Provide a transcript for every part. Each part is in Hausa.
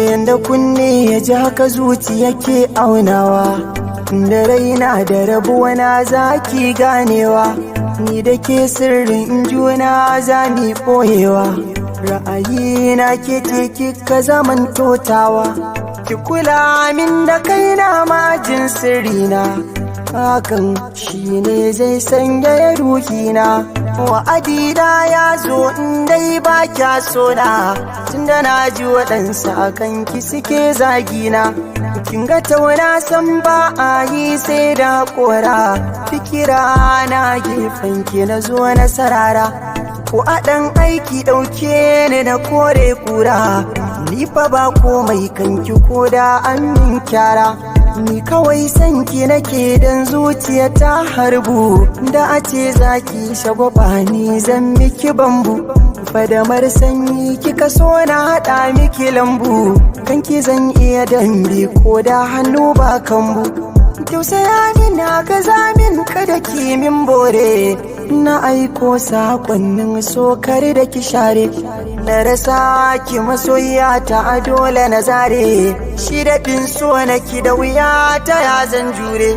Yanda kunne ya ji haka zuciya ke aunawa, da raina da rabuwa na zaki ganewa, ni da ke sirrin juna za ni ɓoyewa, ra'ayina ke ce kika zaman totawa, ki kula min da kaina majin sirrina, hakan shi ne zai sanya ruhina. Wa'adina ya zo in dai ba kya sona, tunda na ji waɗansu a kanki suke zagina. Kin ga tauna san ba a yi sai da kora, fikira na gefen ki na zo na sarara, ko a ɗan aiki ɗauke ni na kore kura, ni fa ba komai kanki ko da an min kyara. Ni kawai sanki nake dan zuciya ta harbu, da a ce zaki shagwaba ni zan miki bambu, fadamar sanyi kika so na haɗa miki lambu, kanki zan iya dambe ko da hannu ba kambu. Tausaya ni na gaza min kada ki min bore, na aiko sakonnin sokar da ki share, na rasa ki masoyiya ta dole na zare, shi daɗin so na ki da wuya ta ya zan jure.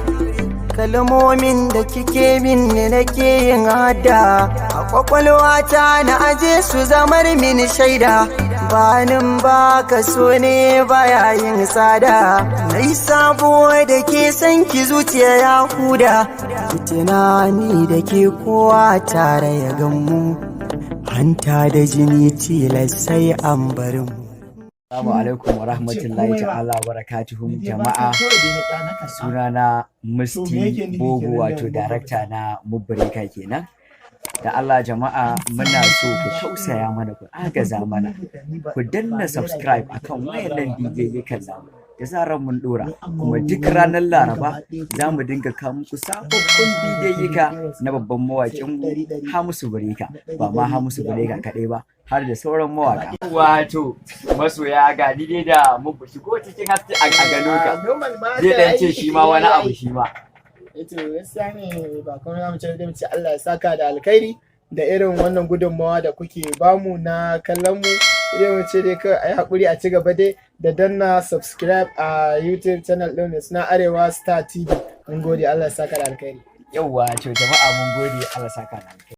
Kalmomin da kike min ne nake yin hada, a kwakwalwata na aje su zamar min shaida, banin baka so ne baya yin tsada, nai sabo da ke san ki zuciya ya huda, ki tunani da ke kowa tare ya gammu, hanta da jini tilas sai an bar mu. Assalamu alaikum wa rahmatullahi ta'ala wa barakatuhum jama'a. Sunana Musti Bogo, wato darakta na Mubbarika kenan. Da Allah jama'a, muna so ku tausaya mana, ku agaza mana, ku danna subscribe akan wayannan DJ kan namu. Da zarar mun dora, kuma duk ranar Laraba za mu dinga kawo muku sababbin bidiyoyika na babban mawaƙin mu Hamisu Breaker, ba ma Hamisu Breaker kaɗai ba, har da sauran mawaƙa. Wato masoya ga ni dai da mu shigo cikin haske a gano ka, zai dan ce shi ma wani abu shi ma. Ito gaskiya ne, ba kuma za mu ce da mu ce Allah ya saka da alkhairi da irin wannan gudunmawa da kuke bamu na kallon mu. Idan mu ce dai kawai a yi haƙuri a ci gaba dai da danna subscribe a YouTube channel ɗin da suna Arewa Star TV. Mun gode, Allah ya saka da alkhairi. Yawwa to jama'a mun gode, Allah ya saka da alkhairi.